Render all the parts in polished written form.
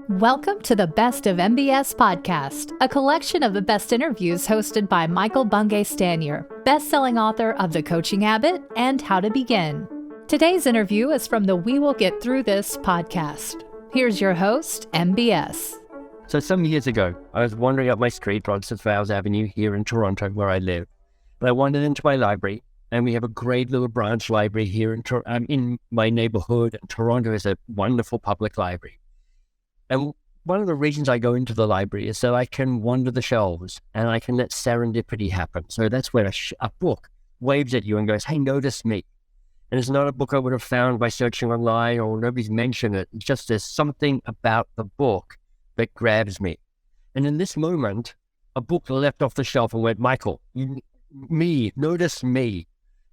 Welcome to the Best of MBS podcast, a collection of the best interviews hosted by Michael Bungay Stanier, best-selling author of The Coaching Habit and How to Begin. Today's interview is from the We Will Get Through This podcast. Here's your host, MBS. So some years ago, I was wandering up my street, Roncesvalles Avenue here in Toronto, where I live. And I wandered into my library, and we have a great little branch library here in my neighborhood. And Toronto is a wonderful public library. And one of the reasons I go into the library is so I can wander the shelves and I can let serendipity happen. So that's where a book waves at you and goes, hey, notice me. And it's not a book I would have found by searching online or nobody's mentioned it. It's just there's something about the book that grabs me. And in this moment, a book left off the shelf and went, Michael, notice me.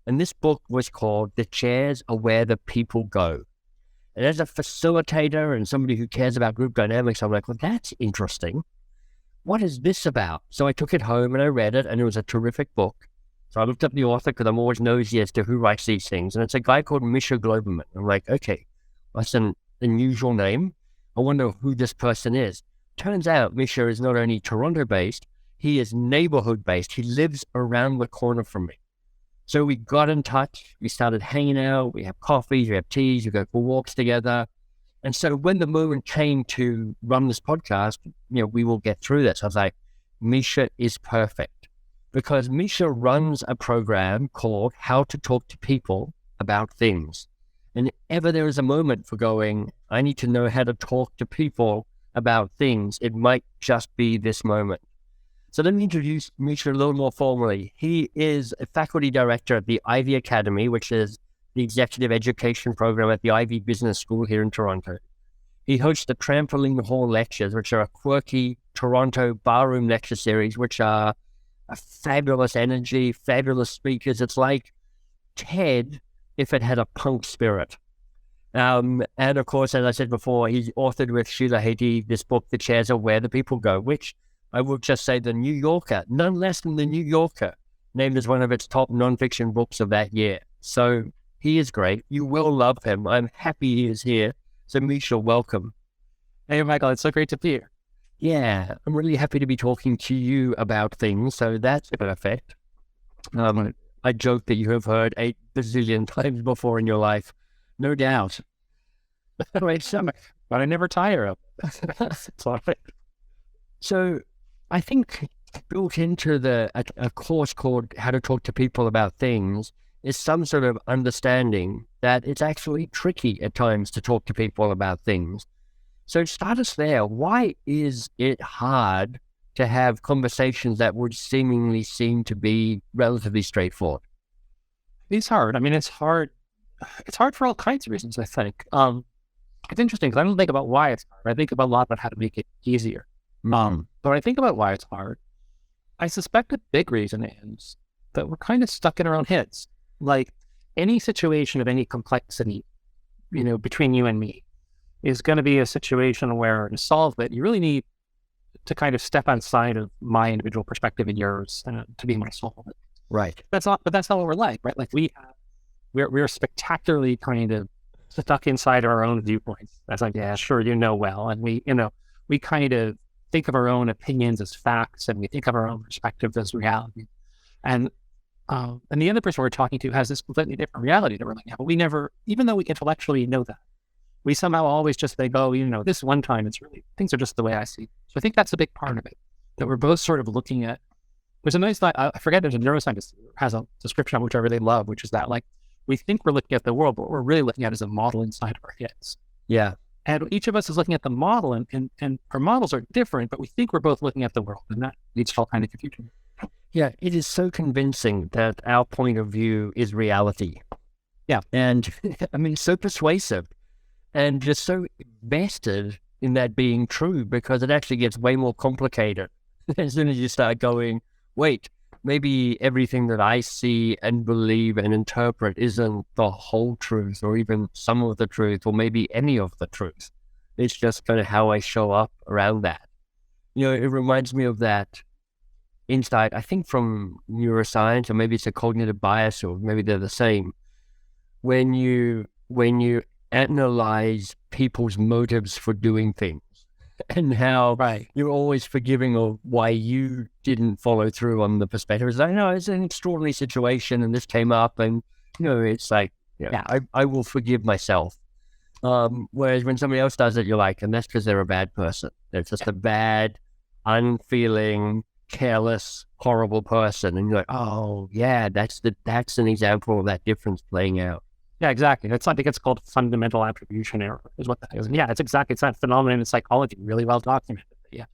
And this book was called The Chairs Are Where the People Go. And as a facilitator and somebody who cares about group dynamics, I'm like, well, that's interesting. What is this about? So I took it home and I read it, and it was a terrific book. So I looked up the author because I'm always nosy as to who writes these things. And it's a guy called Misha Glouberman. I'm like, okay, that's an unusual name. I wonder who this person is. Turns out Misha is not only Toronto-based, he is neighborhood-based. He lives around the corner from me. So we got in touch, we started hanging out, we have coffees, we have teas, we go for walks together. And so when the moment came to run this podcast, we will get through this. I was like, Misha is perfect, because Misha runs a program called How to Talk to People About Things. And if ever there is a moment for going, I need to know how to talk to people about things, it might just be this moment. So let me introduce Misha a little more formally. He is a faculty director at the Ivy Academy, which is the executive education program at the Ivy Business School here in Toronto. He hosts the Trampoline Hall lectures, which are a quirky Toronto barroom lecture series, which are a fabulous energy, fabulous speakers. It's like TED if it had a punk spirit. And of course, as I said before, he's authored with Sheila Heti this book, The Chairs Are Where the People Go, which I will just say the New Yorker, none less than the New Yorker, named as one of its top nonfiction books of that year. So he is great. You will love him. I'm happy he is here. So Misha, welcome. Hey, Michael, it's so great to be here. Yeah, I'm really happy to be talking to you about things. So that's perfect. I joke that you have heard 8 bazillion times before in your life. No doubt. Great stomach, but I never tire of it. It's all right. So I think built into a course called How to Talk to People About Things is some sort of understanding that it's actually tricky at times to talk to people about things. So start us there. Why is it hard to have conversations that would seemingly seem to be relatively straightforward? It's hard. I mean, it's hard. It's hard for all kinds of reasons, I think. It's interesting because I don't think about why it's hard. I think about a lot about how to make it easier. But when I think about why it's hard, I suspect a big reason is that we're kind of stuck in our own heads. Like any situation of any complexity, between you and me is going to be a situation where to solve it, you really need to kind of step outside of my individual perspective and yours to be able to solve it. Right. But that's not what we're like, right? Like we're spectacularly kind of stuck inside our own viewpoints. That's like, yeah, sure, well. And we kind of think of our own opinions as facts, and we think of our own perspectives as reality. And the other person we're talking to has this completely different reality that we're looking at. But we never, even though we intellectually know that, we somehow always just think, oh, this one time it's really, things are just the way I see it. So I think that's a big part of it, that we're both sort of looking at. There's a nice, I forget, there's a neuroscientist who has a description of which I really love, which is that like, we think we're looking at the world, but what we're really looking at is a model inside of our heads. Yeah. And each of us is looking at the model, and our models are different, but we think we're both looking at the world, and that leads to all kind of confusion. Yeah, it is so convincing that our point of view is reality. Yeah. And I mean, so persuasive and just so invested in that being true, because it actually gets way more complicated as soon as you start going, wait, maybe everything that I see and believe and interpret isn't the whole truth or even some of the truth or maybe any of the truth. It's just kind of how I show up around that. It reminds me of that insight, I think from neuroscience, or maybe it's a cognitive bias, or maybe they're the same. When you analyze people's motives for doing things, and how Right. you're always forgiving of why you didn't follow through on the perspective. It's like, no, it's an extraordinary situation and this came up, and it's like, I will forgive myself. Whereas when somebody else does it, you're like, and that's because they're a bad person. They're just a bad, unfeeling, careless, horrible person. And you're like, oh yeah, that's an example of that difference playing out. Yeah, exactly. I think it's called fundamental attribution error is what that is. And yeah, it's that phenomenon in psychology, really well documented. Yeah,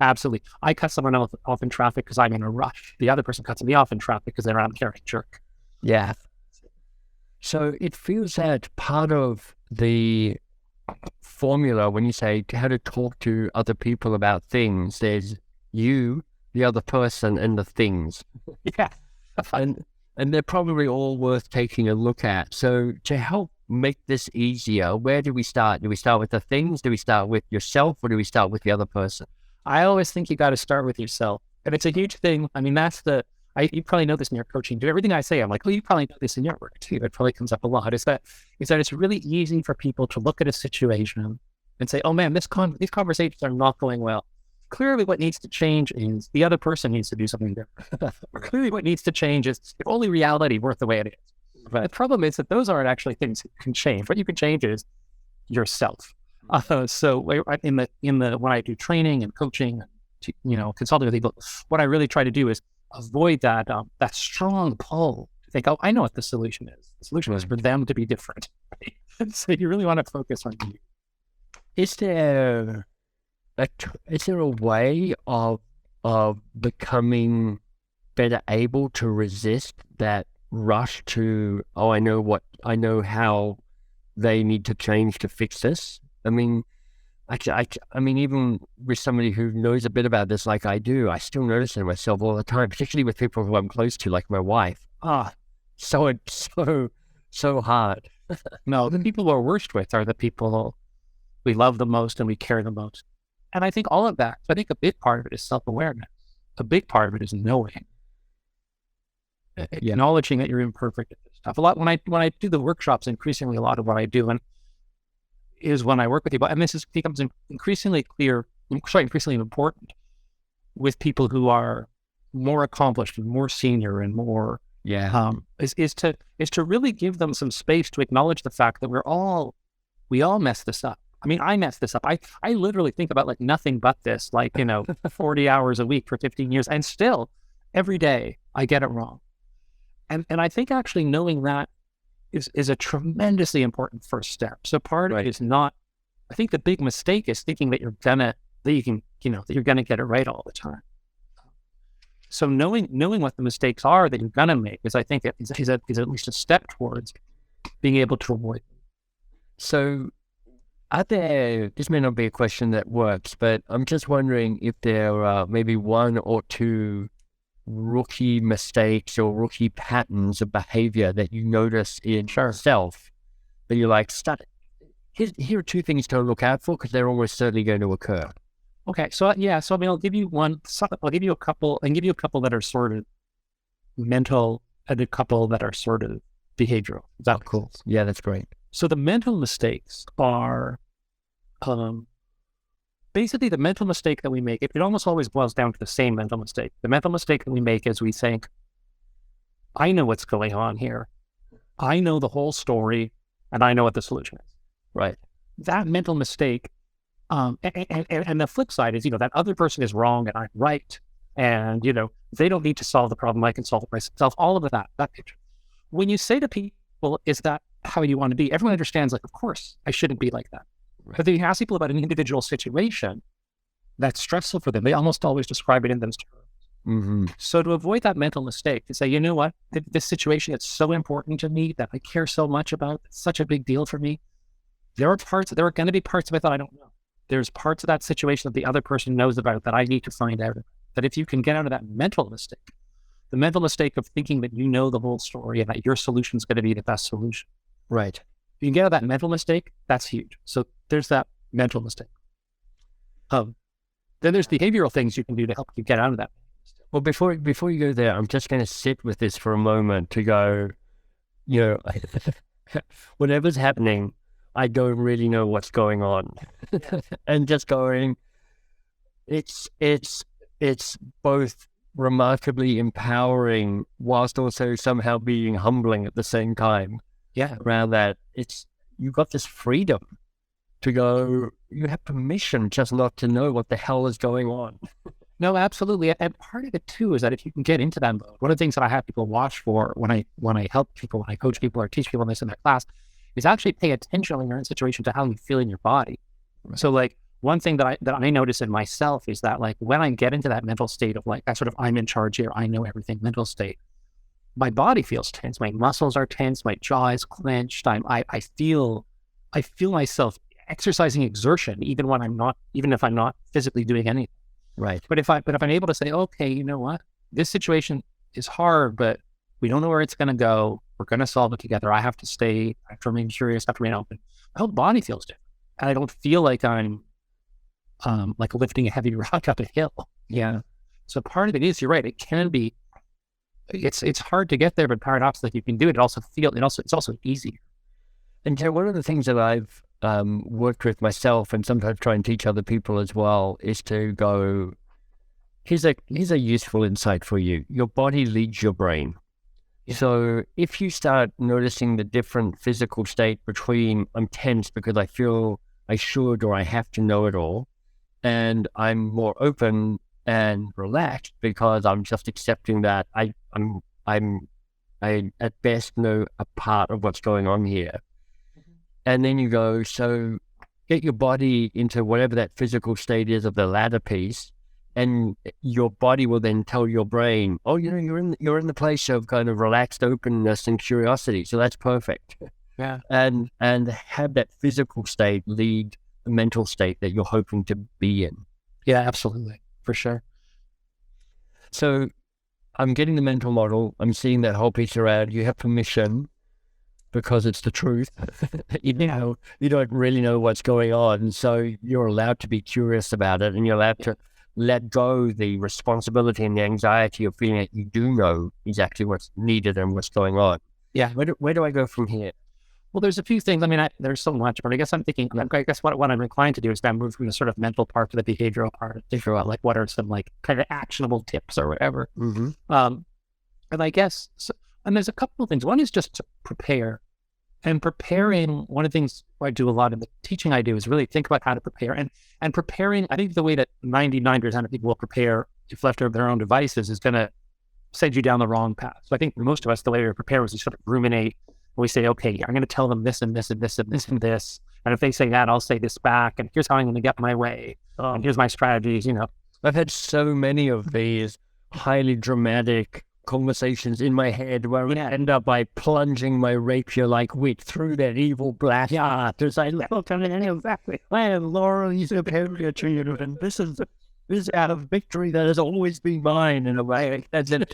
absolutely. I cut someone off in traffic because I'm in a rush. The other person cuts me off in traffic because they're on carrying jerk. Yeah. So it feels that part of the formula when you say how to talk to other people about things, there's you, the other person, and the things. Yeah. And they're probably all worth taking a look at. So to help make this easier, where do we start? Do we start with the things? Do we start with yourself, or do we start with the other person? I always think you got to start with yourself. And it's a huge thing. I mean, you probably know this in your coaching. Do everything I say, I'm like, oh, you probably know this in your work too. It probably comes up a lot. Is that it's really easy for people to look at a situation and say, oh man, these conversations are not going well. Clearly what needs to change is the other person needs to do something different. Clearly what needs to change is if only reality worth the way it is. But the problem is that those aren't actually things you can change. What you can change is yourself. So when I do training and coaching, consulting with people, what I really try to do is avoid that strong pull to think, oh, I know what the solution is. The solution is for them to be different. Right? So you really want to focus on you. Is there a way of becoming better able to resist that rush to, oh, I know how they need to change to fix this? I mean, I mean, even with somebody who knows a bit about this, like I do, I still notice it in myself all the time, particularly with people who I'm close to, like my wife. So hard. No, the people we're worst with are the people we love the most and we care the most. And I think all of that, I think a big part of it is self-awareness. A big part of it is knowing, acknowledging that you're imperfect at this stuff. A lot when I do the workshops, increasingly a lot of what I do is when I work with people, and this becomes increasingly important with people who are more accomplished and more senior and more, is to really give them some space to acknowledge the fact that we all mess this up. I mean, I messed this up. I literally think about like nothing but this, 40 hours a week for 15 years. And still, every day, I get it wrong. And I think actually knowing that is a tremendously important first step. So part of it is not, I think the big mistake is thinking that you're gonna get it right all the time. So knowing what the mistakes are that you're gonna make is, I think, is at least a step towards being able to avoid them. So this may not be a question that works, but I'm just wondering if there are maybe one or two rookie mistakes or rookie patterns of behavior that you notice in yourself that you're like, here are two things to look out for because they're almost certainly going to occur. Okay, so I mean, I'll give you a couple that are sort of mental and a couple that are sort of behavioral. Is that cool? Yeah, that's great. So the mental mistakes are, basically the mental mistake that we make, it almost always boils down to the same mental mistake. The mental mistake that we make is we think, I know what's going on here. I know the whole story and I know what the solution is. Right. That mental mistake, and the flip side is, that other person is wrong and I'm right. And, they don't need to solve the problem. I can solve it myself. All of that picture. When you say to people, is that how you want to be? Everyone understands, like, of course, I shouldn't be like that. Right. But then you ask people about an individual situation that's stressful for them. They almost always describe it in those terms. Mm-hmm. So to avoid that mental mistake, to say, you know what, this situation is so important to me that I care so much about, it's such a big deal for me. There are going to be parts of it that I don't know. There's parts of that situation that the other person knows about that I need to find out about. That if you can get out of that mental mistake, the mental mistake of thinking that you know the whole story and that your solution is going to be the best solution. Right. If you can get out of that mental mistake, that's huge. So there's that mental mistake. Then there's behavioral things you can do to help you get out of that. Well, before you go there, I'm just going to sit with this for a moment to go, whatever's happening, I don't really know what's going on. And just going, it's both remarkably empowering whilst also somehow being humbling at the same time. Yeah. Around that, you've got this freedom to go, you have permission just not to know what the hell is going on. No, absolutely. And part of it too is that if you can get into that mode, one of the things that I have people watch for when I help people, when I coach people or teach people this in their class, is actually pay attention when you're in a situation to how you feel in your body. Right. So like one thing that I notice in myself is that like when I get into that mental state of like, I'm in charge here, I know everything mental state, my body feels tense, my muscles are tense, my jaw is clenched. I feel myself exercising exertion, even if I'm not physically doing anything. Right. But if I'm able to say, okay, you know what, this situation is hard, but we don't know where it's going to go. We're going to solve it together. I have to remain curious, I have to remain open. My whole body feels different. And I don't feel like I'm like lifting a heavy rock up a hill. Yeah. So part of it is, you're right, it can be, it's hard to get there, but paradoxically, if you can do it, it's also easier. And one of the things that I've worked with myself and sometimes try and teach other people as well is to go, here's a useful insight for you. Your body leads your brain. Yeah. So if you start noticing the different physical state between I'm tense because I feel I should or I have to know it all, and I'm more open and relaxed because I'm just accepting that I at best know a part of what's going on here. And then you go, so get your body into whatever that physical state is of the latter piece, and your body will then tell your brain, oh, you're in the place of kind of relaxed openness and curiosity. So that's perfect. Yeah. And have that physical state lead the mental state that you're hoping to be in. Yeah, absolutely. For sure. So I'm getting the mental model. I'm seeing that whole piece around. You have permission, because it's the truth. You don't really know what's going on. So you're allowed to be curious about it, and you're allowed to let go the responsibility and the anxiety of feeling that you do know exactly what's needed and what's going on. Yeah. Where do I go from here? Well, there's a few things. I mean, there's so much, but I guess I'm thinking, I guess what I'm inclined to do is then move from the sort of mental part to the behavioral part and figure out like what are some like kind of actionable tips or whatever. Mm-hmm. And I guess, and there's a couple of things. One is just to prepare. And preparing, one of the things I do a lot in the teaching I do is really think about how to prepare. And preparing, I think the way that 99% of people will prepare if left to their own devices is going to send you down the wrong path. So I think for most of us, the way we prepare is we sort of ruminate. And we say, okay, I'm going to tell them this and this and this and this and this. And if they say that, I'll say this back. And here's how I'm going to get my way. And here's my strategies, I've had so many of these highly dramatic conversations in my head where I end up by plunging my rapier-like wit through that evil black art as I look at it exactly. I am Laurel, you superior to you, and this is out of victory that has always been mine in a way. That's never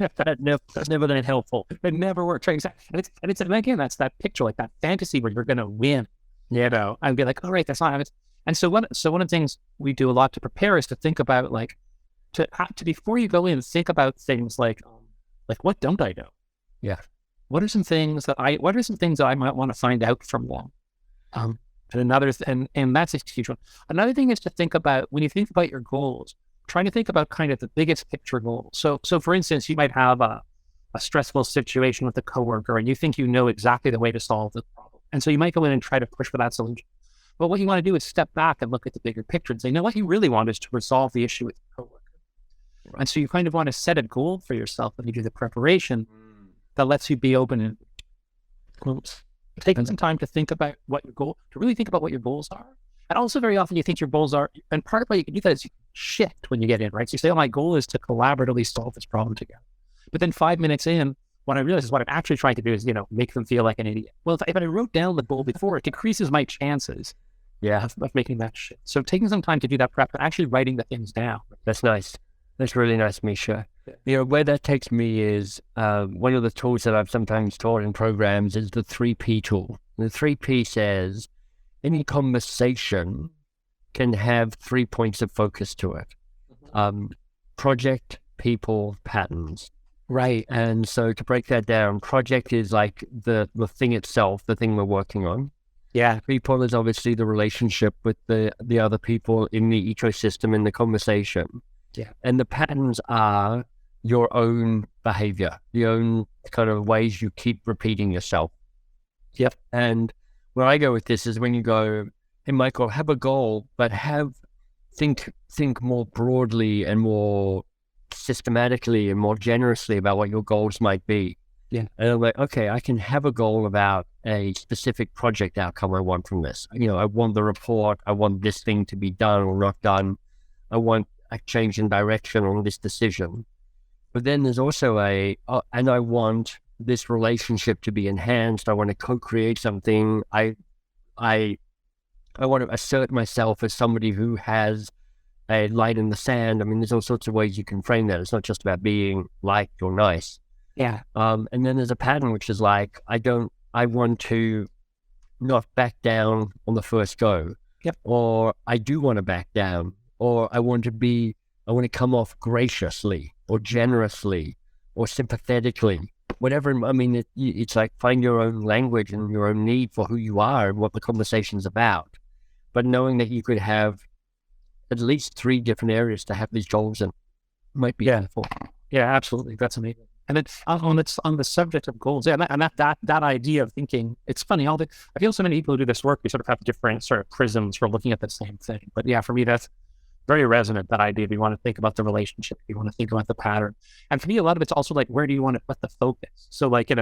that helpful. It never works. Right? Exactly. And it's again, that's that picture, like that fantasy where you're going to win. I'd be like, all right, that's not how it's. And so one of the things we do a lot to prepare is to think about to before you go in, think about things like what don't I know? Yeah. What are some things that I might want to find out from them? And that's a huge one. Another thing is to think about, when you think about your goals, trying to think about kind of the biggest picture goals. So for instance, you might have a stressful situation with a coworker and you think you know exactly the way to solve the problem. And so you might go in and try to push for that solution. But what you want to do is step back and look at the bigger picture and say, no, what you really want is to resolve the issue with your coworker. Right. And so you kind of want to set a goal for yourself when you do the preparation that lets you be open and taking some time to think about really think about what your goals are. And also very often you think your goals are, and part of why you can do that is you shift when you get in, right? So you say, oh, my goal is to collaboratively solve this problem together. But then 5 minutes in, what I realize is what I'm actually trying to do is, make them feel like an idiot. Well, if I wrote down the goal before, it decreases my chances of making that shift. So taking some time to do that prep and actually writing the things down. That's nice. That's really nice, Misha. Yeah. Where that takes me is one of the tools that I've sometimes taught in programs is the 3P tool. The 3P says any conversation can have 3 points of focus to it. Project, people, patterns. Right. And so to break that down, project is like the thing itself, the thing we're working on. Yeah. People is obviously the relationship with the other people in the ecosystem in the conversation. Yeah. And the patterns are your own behavior, the own kind of ways you keep repeating yourself. Yep. And where I go with this is when you go, hey, Michael, have a goal, but think more broadly and more systematically and more generously about what your goals might be. Yeah. And I'm like, okay, I can have a goal about a specific project outcome I want from this. I want the report. I want this thing to be done or not done. I want a change in direction on this decision. But then there's also and I want this relationship to be enhanced. I want to co-create something. I want to assert myself as somebody who has a light in the sand. I mean, there's all sorts of ways you can frame that. It's not just about being liked or nice. Yeah. And then there's a pattern, which is like, I want to not back down on the first go. Yep. Or I do want to back down, or I want to come off graciously or generously or sympathetically, whatever. I mean, it's like find your own language and your own need for who you are and what the conversation's about. But knowing that you could have at least 3 different areas to have these goals in might be helpful. Yeah, absolutely. That's amazing. And it's on the subject of goals. Yeah, and that idea of thinking, it's funny. I feel so many people who do this work, we sort of have different sort of prisms for looking at the same thing. But yeah, for me, that's very resonant, that idea. If you want to think about the relationship, if you want to think about the pattern. And for me, a lot of it's also like, where do you want to put the focus? So like,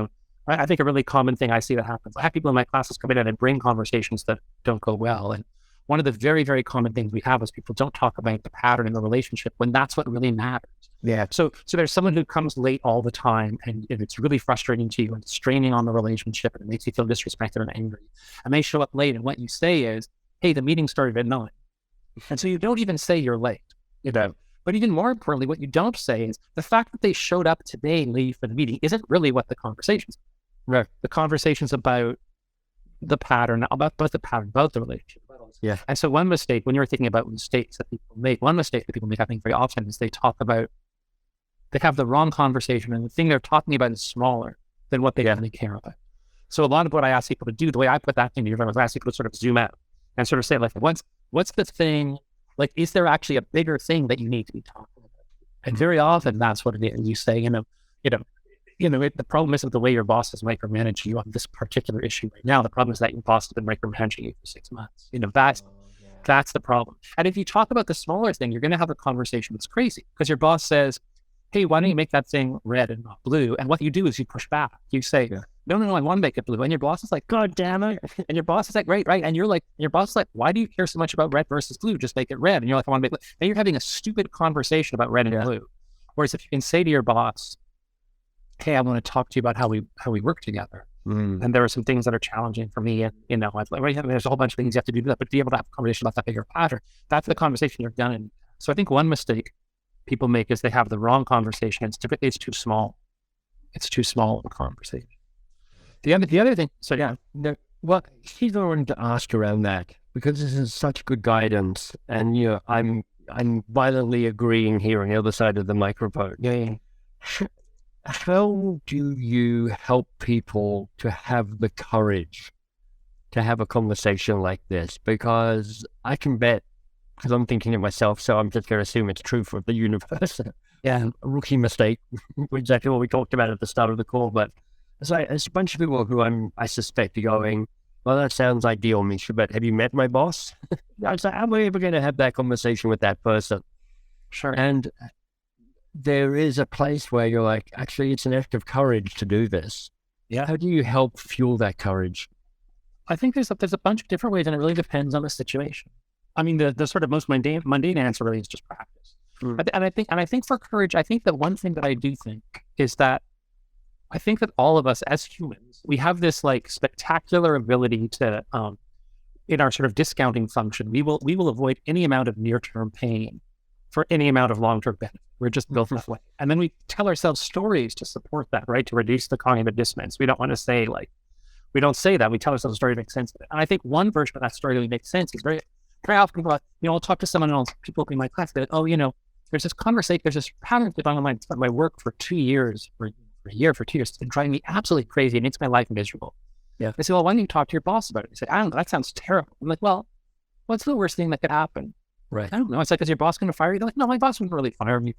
I think a really common thing I see that happens, I have people in my classes come in and bring conversations that don't go well. And one of the very, very common things we have is people don't talk about the pattern in the relationship when that's what really matters. Yeah. So there's someone who comes late all the time, and it's really frustrating to you and straining on the relationship, and it makes you feel disrespected and angry. And they show up late, and what you say is, hey, the meeting started at 9. And so you don't even say you're late, But even more importantly, what you don't say is the fact that they showed up today late for the meeting isn't really what the conversation's about. Right. The conversation's about the pattern, about the relationship. Yeah. And so one mistake, when you're thinking about mistakes that people make, I think very often is they have the wrong conversation, and the thing they're talking about is smaller than what they really care about. So a lot of what I ask people to do, the way I put that thing together, is I ask people to sort of zoom out and sort of say, like, what's the thing, like, is there actually a bigger thing that you need to be talking about? And very often that's what it is. You say, the problem isn't the way your boss is micromanaging you on this particular issue right now. The problem is that your boss has been micromanaging you for 6 months. That's the problem. And if you talk about the smaller thing, you're going to have a conversation that's crazy, because your boss says, hey, why don't you make that thing red and not blue? And what you do is you push back. You say, no, I want to make it blue. And your boss is like, God damn it. And your boss is like, right. And your boss is like, why do you care so much about red versus blue? Just make it red. And you're like, I want to make it blue. And you're having a stupid conversation about red and blue. Whereas if you can say to your boss, hey, I want to talk to you about how we work together. And there are some things that are challenging for me. And, there's a whole bunch of things you have to do that, but be able to have a conversation about that bigger pattern. That's the conversation you're done. So I think one mistake people make is they have the wrong conversation. It's typically, it's too small. It's too small of a conversation. The other thing, Well, here's what I wanted to ask around that, because this is such good guidance, and I'm violently agreeing here on the other side of the microphone. Yeah. How do you help people to have the courage to have a conversation like this? Because I can bet, because I'm thinking it myself, so I'm just going to assume it's true for the universe. Yeah, a rookie mistake, exactly what we talked about at the start of the call. But there's a bunch of people who I suspect are going, well, that sounds ideal, Misha, but have you met my boss? I was like, how am I ever going to have that conversation with that person? Sure. And there is a place where you're like, actually, it's an act of courage to do this. Yeah. How do you help fuel that courage? I think there's a bunch of different ways, and it really depends on the situation. I mean, the sort of most mundane answer really is just practice. And I think for courage, I think that one thing that I do think is that I think that all of us as humans, we have this like spectacular ability to, in our sort of discounting function, we will avoid any amount of near-term pain for any amount of long-term benefit. We're just built that way. And then we tell ourselves stories to support that, right? To reduce the cognitive dissonance. We don't want to say we don't say that. We tell ourselves a story to make sense of it. And I think one version of that story that makes sense is very often people, I'll talk to someone else, people in my class, they're like, there's this conversation, there's this pattern that's been on my work for 2 years, for a year, for 2 years. It's been driving me absolutely crazy. It makes my life miserable. Yeah. They say, well, why don't you talk to your boss about it? They say, I don't know, that sounds terrible. I'm like, well, what's the worst thing that could happen? Right. I don't know. It's like, is your boss going to fire you? They're like, no, my boss wouldn't really fire me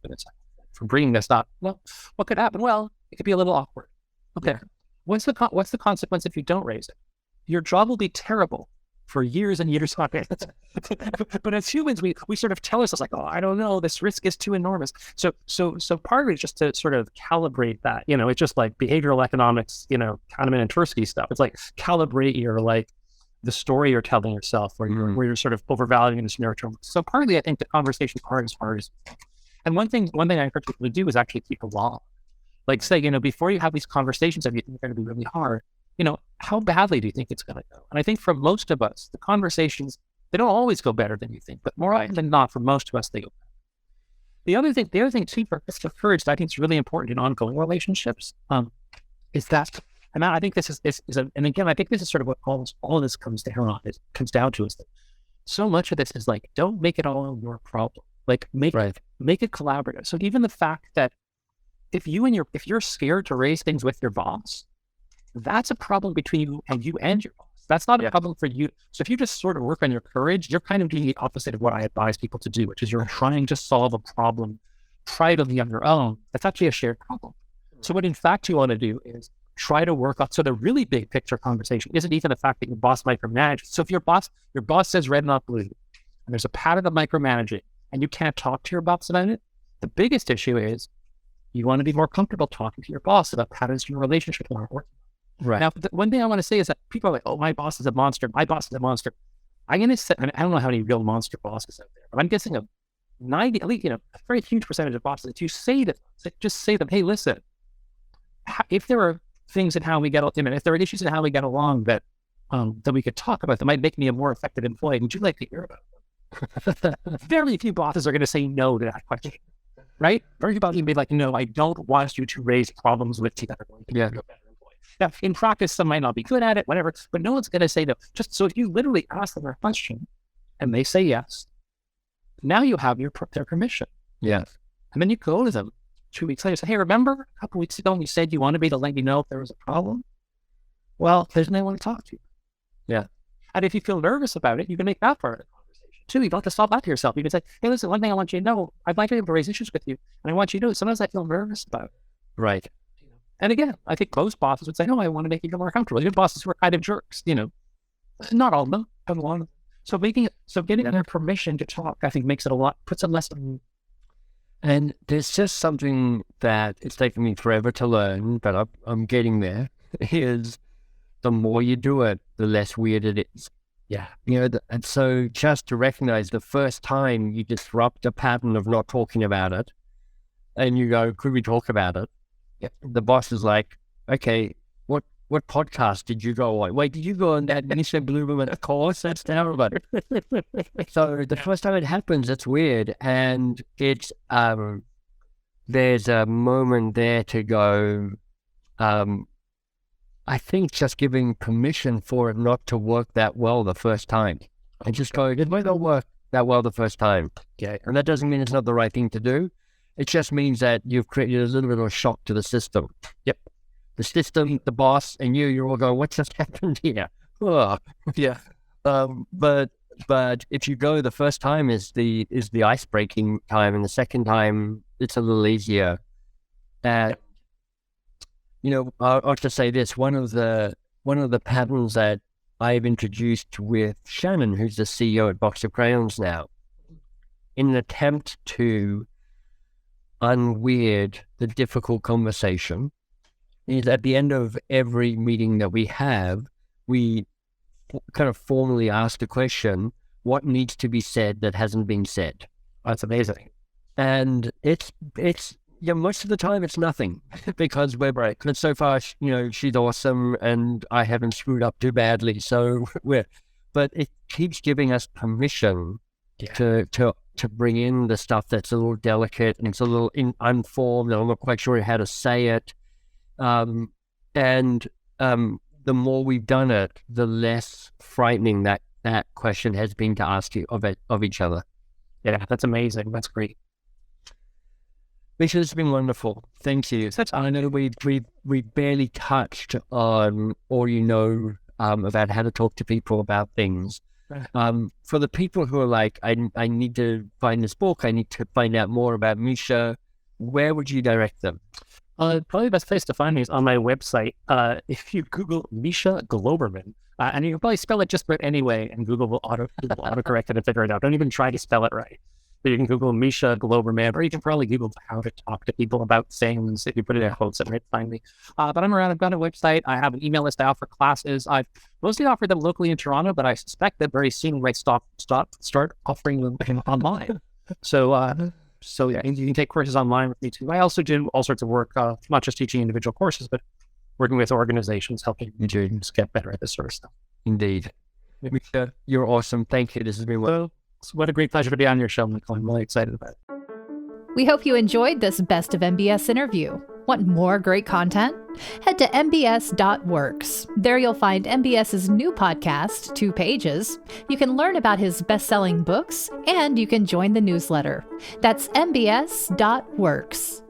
for bringing this up. Well, what could happen? Well, it could be a little awkward. Okay. Yeah. What's the consequence if you don't raise it? Your job will be terrible for years and years on end. But as humans, we sort of tell ourselves like, oh, I don't know, this risk is too enormous. So part of it is just to sort of calibrate that. It's just like behavioral economics, Kahneman and Tversky stuff. It's like calibrate your the story you're telling yourself, where you're sort of overvaluing this near term. So partly, I think the conversation part is hard. And one thing I encourage people to do is actually keep a log. Like say, before you have these conversations that you think are going to be really hard, how badly do you think it's going to go? And I think for most of us, the conversations, they don't always go better than you think, but more often than not, for most of us, they go better. The other thing too, for courage that I think is really important in ongoing relationships, is that, and I think this is and again, I think this is sort of what all of this comes down to is that so much of this is like, don't make it all your problem. Like make it collaborative. So even the fact that if you're scared to raise things with your boss, that's a problem between you and your boss. That's not a problem for you. So if you just sort of work on your courage, you're kind of doing the opposite of what I advise people to do, which is you're trying to solve a problem privately on your own. That's actually a shared problem. So what in fact you want to do is try to work on, so the really big picture conversation isn't even the fact that your boss micromanages. So if your boss says red, not blue, and there's a pattern of micromanaging, and you can't talk to your boss about it, the biggest issue is you want to be more comfortable talking to your boss about patterns in your relationship aren't working. Right. Now, one thing I want to say is that people are like, oh, my boss is a monster. My boss is a monster. I'm going to say, I don't know how many real monster bosses out there, but I'm guessing at least, a very huge percentage of bosses that you say to them, just say to them, hey, listen, if there are things in how we get, if there are issues in how we get along that we could talk about that might make me a more effective employee, would you like to hear about them? Very few bosses are going to say no to that question. Right? Very few bosses will be like, no, I don't want you to raise problems with you that are going to make you a better employee. Now, in practice, some might not be good at it, whatever, but no one's going to say no. Just so if you literally ask them a question and they say yes, now you have their permission. Yeah. And then you go to them 2 weeks later, say, hey, remember a couple weeks ago when you said you wanted me to let you know if there was a problem? Well, there's no one to talk to. Yeah. And if you feel nervous about it, you can make that part of the conversation too. You don't have to solve that to yourself. You can say, hey, listen, one thing I want you to know, I'd like to be able to raise issues with you. And I want you to know, sometimes I feel nervous about it. Right. And again, I think most bosses would say, no, I want to make you feel more comfortable. Even bosses who are kind of jerks, not all of them, but a lot of them. So getting their permission to talk, I think puts it less. And there's just something that it's taken me forever to learn, but I'm getting there, is the more you do it, the less weird it is. Yeah. And so just to recognize the first time you disrupt a pattern of not talking about it and you go, could we talk about it? Yep. The boss is like, okay, what podcast did you go on? Wait, did you go on that Misha Glouberman? Of course, that's terrible. So the first time it happens, it's weird. And it's, there's a moment there to go, I think just giving permission for it not to work that well the first time. And just go, it might not work that well the first time. Okay. And that doesn't mean it's not the right thing to do. It just means that you've created a little bit of a shock to the system. Yep. The system, the boss, and you're all going, what just happened here? Oh. Yeah. But if you go, the first time is the ice breaking time, and the second time it's a little easier. And I'll just say this: one of the patterns that I've introduced with Shannon, who's the CEO at Box of Crayons now, in an attempt to unweird the difficult conversation, is at the end of every meeting that we have, we kind of formally ask the question, what needs to be said that hasn't been said? That's amazing. And it's most of the time it's nothing because we're right. And so far, she's awesome and I haven't screwed up too badly. So but it keeps giving us permission to bring in the stuff that's a little delicate and it's a little unformed and I'm not quite sure how to say it. And the more we've done it, the less frightening that question has been to ask you of each other. Yeah, that's amazing. That's great. Misha, it's been wonderful. Thank you. I know we barely touched on all about how to talk to people about things. For the people who are like, I need to find this book, I need to find out more about Misha, where would you direct them? Probably the best place to find me is on my website. If you Google Misha Glouberman, and you can probably spell it just about anyway, and Google will autocorrect it and figure it out. Don't even try to spell it right. But you can Google Misha Glouberman, or you can probably Google how to talk to people about things. If you put it in quotes, it might find me. But I'm around. I've got a website. I have an email list. I offer classes. I've mostly offered them locally in Toronto, but I suspect that very soon we might start offering them online. So yeah, you can take courses online with me too. I also do all sorts of work, not just teaching individual courses, but working with organizations, helping students get better at this sort of stuff. Indeed. Misha, you're awesome. Thank you. This has been what a great pleasure to be on your show, Michael. I'm really excited about it. We hope you enjoyed this Best of MBS interview. Want more great content? Head to mbs.works. There you'll find MBS's new podcast, 2 Pages. You can learn about his best-selling books, and you can join the newsletter. That's mbs.works.